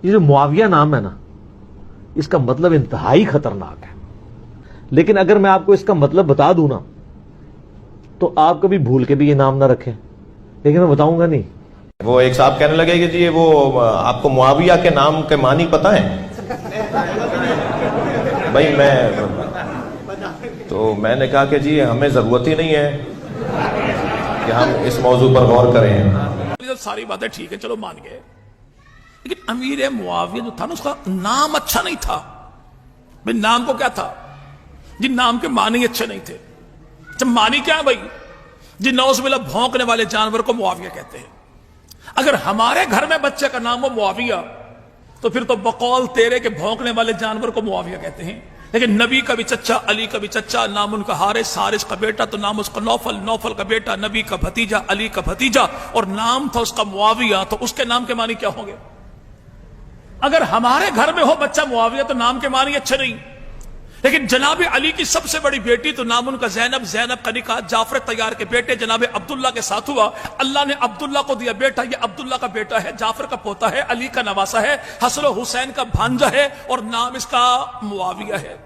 یہ جو معاویہ نام ہے نا، اس کا مطلب انتہائی خطرناک ہے، لیکن اگر میں آپ کو اس کا مطلب بتا دوں نا تو آپ کبھی بھول کے بھی یہ نام نہ رکھیں، لیکن میں بتاؤں گا نہیں۔ وہ ایک صاحب کہنے لگے کہ جی وہ آپ کو معاویہ کے نام کے معنی پتہ ہے؟ بھائی میں نے کہا کہ جی ہمیں ضرورت ہی نہیں ہے کہ ہم اس موضوع پر غور کریں۔ ساری باتیں ٹھیک ہے، چلو مان گئے، لیکن امیر معاویہ جو تھا نا، اس کا نام اچھا نہیں تھا۔ بھائی نام کو کیا تھا؟ جن نام کے معنی اچھے نہیں تھے۔ جب معنی کیا ہے بھائی؟ جن نوز باللہ بھونکنے والے جانور کو معاویہ کہتے ہیں۔ اگر ہمارے گھر میں بچے کا نام ہو معاویہ تو پھر تو بقول تیرے کے بھونکنے والے جانور کو معاویہ کہتے ہیں۔ لیکن نبی کا بھی چچا، علی کا بھی چچا، نام ان کا حارث، حارث کا بیٹا تو نام اس کا نوفل، نوفل کا بیٹا، نبی کا بھتیجا، علی کا بھتیجا، اور نام تھا اس کا معاویہ، تو اس کے نام کے معنی کیا ہوں گے؟ اگر ہمارے گھر میں ہو بچہ معاویہ تو نام کے معنی اچھے نہیں، لیکن جناب علی کی سب سے بڑی بیٹی تو نام ان کا زینب، زینب کا نکاح جعفر طیار کے بیٹے جناب عبداللہ کے ساتھ ہوا۔ اللہ نے عبداللہ کو دیا بیٹا، یہ عبداللہ کا بیٹا ہے، جعفر کا پوتا ہے، علی کا نواسا ہے، حسن و حسین کا بھانجا ہے، اور نام اس کا معاویہ ہے۔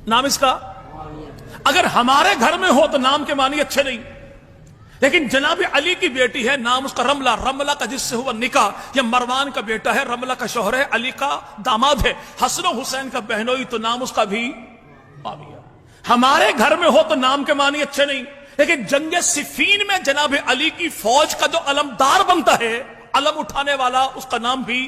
نام اس کا اگر ہمارے گھر میں ہو تو نام کے معنی اچھے نہیں، لیکن جناب علی کی بیٹی ہے، نام اس کا رملہ، رملہ کا جس سے ہوا نکاح، یہ مروان کا بیٹا ہے، رملہ کا شوہر ہے، علی کا داماد ہے، حسن و حسین کا بہنوئی تو نام اس کا بھی معاویہ۔ ہمارے گھر میں ہو تو نام کے معنی اچھے نہیں، لیکن جنگ صفین میں جناب علی کی فوج کا جو علمدار بنتا ہے، علم اٹھانے والا، اس کا نام بھی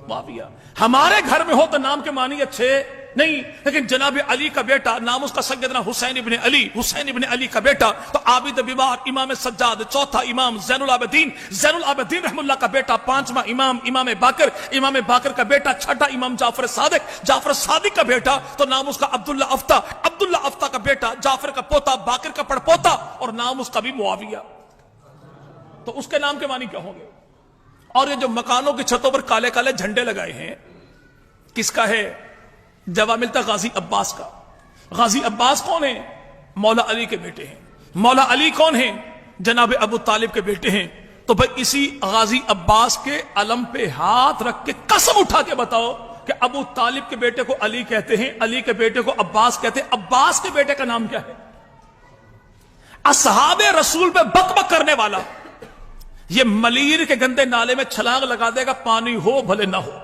معاویہ۔ ہمارے گھر میں ہو تو نام کے معنی اچھے نہیں، لیکن جناب علی کا بیٹا، نام اس کا سیدنا حسین ابن علی، حسین ابن علی کا بیٹا تو عابد بیمار، امام سجاد، چوتھا امام زین العابدین، زین العابدین رحم اللہ کا بیٹا، پانچواں امام، امام باقر، امام باقر کا بیٹا، چھٹا امام جعفر صادق، جعفر صادق کا بیٹا تو نام اس کا عبداللہ افتا، عبداللہ افتا کا بیٹا، جعفر کا پوتا، باقر کا پڑپوتا، اور نام اس کا بھی معاویہ۔ تو اس کے نام کے معنی کیا ہوں گے؟ اور یہ جو مکانوں کی چھتوں پر کالے کالے جھنڈے لگائے ہیں، کس کا ہے؟ جواب ملتا غازی عباس کا۔ غازی عباس کون ہیں؟ مولا علی کے بیٹے ہیں۔ مولا علی کون ہیں؟ جناب ابو طالب کے بیٹے ہیں۔ تو بھئی اسی غازی عباس کے علم پہ ہاتھ رکھ کے قسم اٹھا کے بتاؤ کہ ابو طالب کے بیٹے کو علی کہتے ہیں، علی کے بیٹے کو عباس کہتے ہیں، عباس کے بیٹے کا نام کیا ہے؟ اصحاب رسول پہ بک بک کرنے والا یہ ملیر کے گندے نالے میں چھلانگ لگا دے گا، پانی ہو بھلے نہ ہو،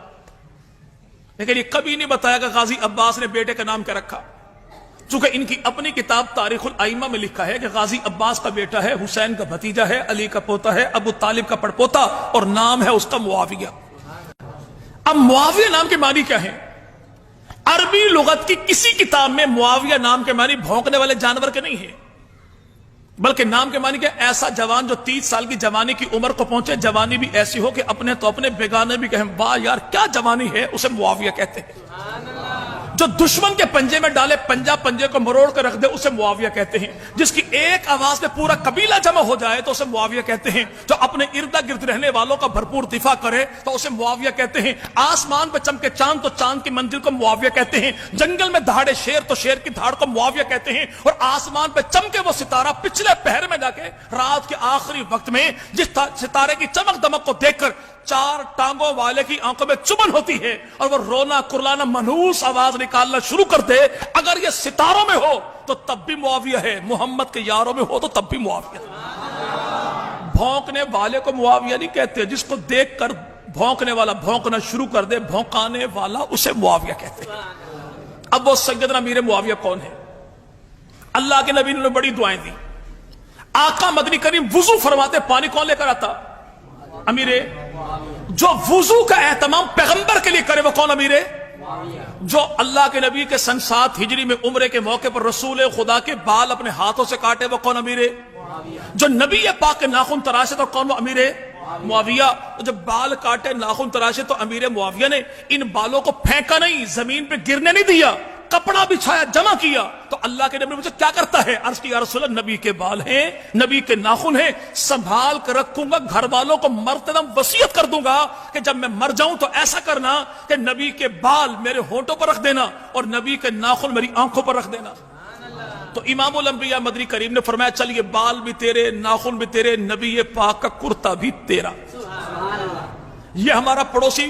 لیکن یہ کبھی نہیں بتایا کہ غازی عباس نے بیٹے کا نام کیا رکھا۔ چونکہ ان کی اپنی کتاب تاریخ الائمہ میں لکھا ہے کہ غازی عباس کا بیٹا ہے، حسین کا بھتیجا ہے، علی کا پوتا ہے، ابو طالب کا پڑپوتا، اور نام ہے اس کا معاویہ۔ اب معاویہ نام کے معنی کیا ہے؟ عربی لغت کی کسی کتاب میں معاویہ نام کے معنی بھونکنے والے جانور کے نہیں ہیں، بلکہ نام کے معنی کہ ایسا جوان جو 30 سال کی جوانی کی عمر کو پہنچے، جوانی بھی ایسی ہو کہ اپنے تو اپنے بیگانے بھی کہیں واہ یار کیا جوانی ہے، اسے معاویہ کہتے ہیں۔ جو دشمن کے پنجے میں ڈالے، پنجے کو مروڑ کر رکھ دے، اسے معاویہ کہتے ہیں۔ جس کی ایک آواز میں پورا قبیلہ جمع ہو جائے تو اسے معاویہ کہتے ہیں۔ جو اپنے ارد گرد رہنے والوں کا بھرپور دفاع کرے تو اسے معاویہ کہتے ہیں۔ آسمان پہ چمکے چاند تو چاند کی منزل کو معاویہ کہتے ہیں۔ جنگل میں دہاڑے شیر تو شیر کی دھاڑ کو معاویہ کہتے ہیں۔ اور آسمان پہ چمکے وہ ستارہ پچھلے پہر میں جا کے رات کے آخری وقت میں جس ستارے کی چمک دمک کو دیکھ کر 4 ٹانگوں والے کی آنکھوں میں چبن ہوتی ہے اور وہ رونا کرلانا منحوس آواز نکالنا شروع کر دے، اگر یہ ستاروں میں ہو تو تب بھی معاویہ ہے، محمد کے یاروں میں ہو تو تب بھی معاویہ ہے۔ بھونکنے والے کو معاویہ نہیں کہتے، جس کو دیکھ کر بھونکنے والا بھونکنا شروع کر دے، بھونکانے والا اسے معاویہ کہتے ہیں۔ اب وہ سیدنا امیر معاویہ کون ہے؟ اللہ کے نبی نے بڑی دعائیں دی۔ آقا مدنی کریم وضو فرماتے، پانی کون لے کر آتا؟ امیر۔ جو وضو کا اہتمام پیغمبر کے لیے کرے وہ کون؟ امیر۔ جو اللہ کے نبی کے سن 7 ہجری میں عمرے کے موقع پر رسول خدا کے بال اپنے ہاتھوں سے کاٹے وہ کون؟ امیر۔ جو نبی پاک کے ناخن تراشے تو کون؟ وہ امیر معاویہ۔ جب بال کاٹے ناخن تراشے تو امیر معاویہ نے ان بالوں کو پھینکا نہیں، زمین پہ گرنے نہیں دیا، کپڑا بچھایا، جمع کیا۔ تو اللہ کے نبی نے مجھے کیا کرتا ہے؟ عرض کی یا رسول اللہ، نبی کے بال ہیں، نبی کے ناخن ہیں، سنبھال کر رکھوں گا، گھر والوں کو مرتے دم وصیت کر دوں گا کہ جب میں مر جاؤں تو ایسا کرنا کہ نبی کے بال میرے ہونٹوں پر رکھ دینا اور نبی کے ناخن میری آنکھوں پر رکھ دینا۔ تو امام الانبیاء مدنی کریم نے فرمایا چل یہ بال بھی تیرے، ناخن بھی تیرے، نبی پاک کا کرتا بھی تیرا۔ یہ ہمارا پڑوسی